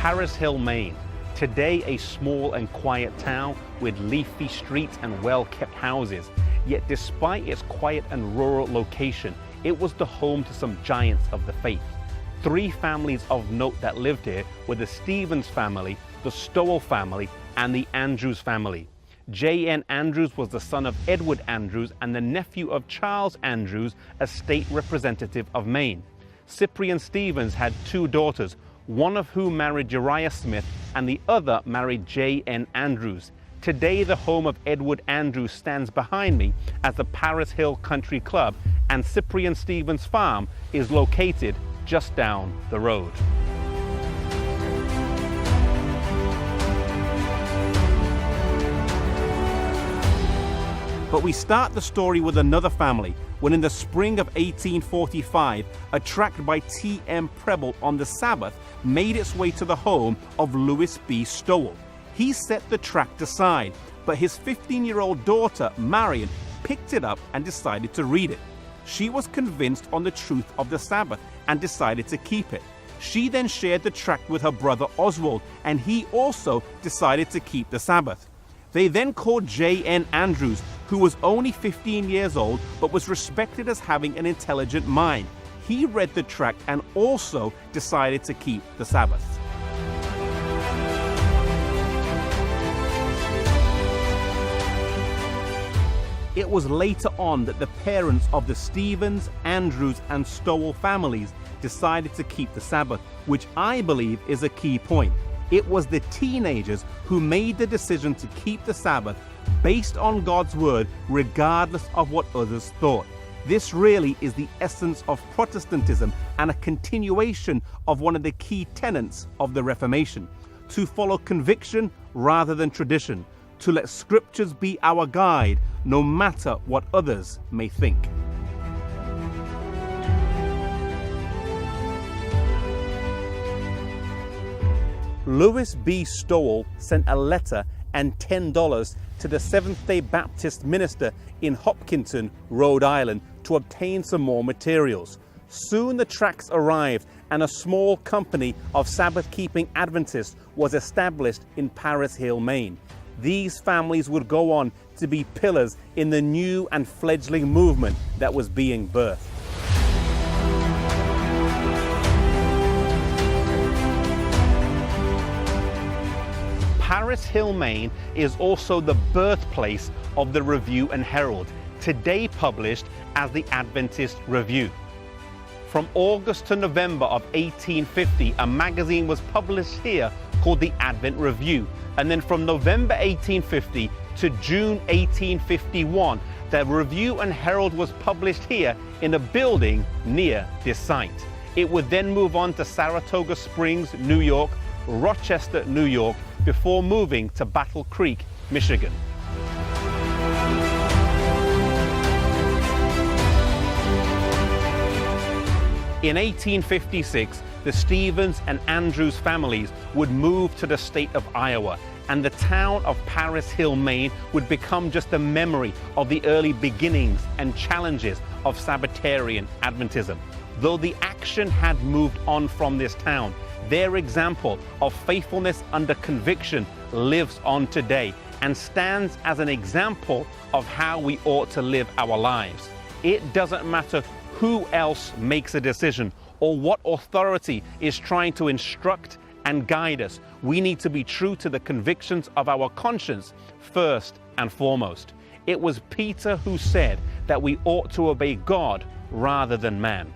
Paris Hill, Maine. Today a small and quiet town with leafy streets and well-kept houses. Yet despite its quiet and rural location, it was the home to some giants of the faith. Three families of note that lived here were the Stevens family, the Stowell family, and the Andrews family. J.N. Andrews was the son of Edward Andrews and the nephew of Charles Andrews, a state representative of Maine. Cyprian Stevens had two daughters, one of whom married Uriah Smith and the other married J.N. Andrews. Today the home of Edward Andrews stands behind me as the Paris Hill Country Club, and Cyprian Stevens' farm is located just down the road. But we start the story with another family, when in the spring of 1845, a tract by T.M. Preble on the Sabbath made its way to the home of Louis B. Stowell. He set the tract aside, but his 15-year-old daughter, Marion, picked it up and decided to read it. She was convinced on the truth of the Sabbath and decided to keep it. She then shared the tract with her brother Oswald, and he also decided to keep the Sabbath. They then called J.N. Andrews, who was only 15 years old but was respected as having an intelligent mind. He read the tract and also decided to keep the Sabbath. It was later on that the parents of the Stevens, Andrews, and Stowell families decided to keep the Sabbath, which I believe is a key point. It was the teenagers who made the decision to keep the Sabbath based on God's word, regardless of what others thought. This really is the essence of Protestantism and a continuation of one of the key tenets of the Reformation: to follow conviction rather than tradition, to let scriptures be our guide, no matter what others may think. Louis B. Stowell sent a letter and $10 to the Seventh-day Baptist minister in Hopkinton, Rhode Island, to obtain some more materials. Soon the tracts arrived and a small company of Sabbath-keeping Adventists was established in Paris Hill, Maine. These families would go on to be pillars in the new and fledgling movement that was being birthed. Paris Hill, Maine is also the birthplace of the Review and Herald, today published as the Adventist Review. From August to November of 1850, a magazine was published here called the Advent Review. And then from November 1850 to June 1851, the Review and Herald was published here in a building near this site. It would then move on to Saratoga Springs, New York, Rochester, New York, before moving to Battle Creek, Michigan. In 1856, the Stevens and Andrews families would move to the state of Iowa, and the town of Paris Hill, Maine would become just a memory of the early beginnings and challenges of Sabbatarian Adventism. Though the action had moved on from this town, their example of faithfulness under conviction lives on today and stands as an example of how we ought to live our lives. It doesn't matter who else makes a decision or what authority is trying to instruct and guide us. We need to be true to the convictions of our conscience first and foremost. It was Peter who said that we ought to obey God rather than man.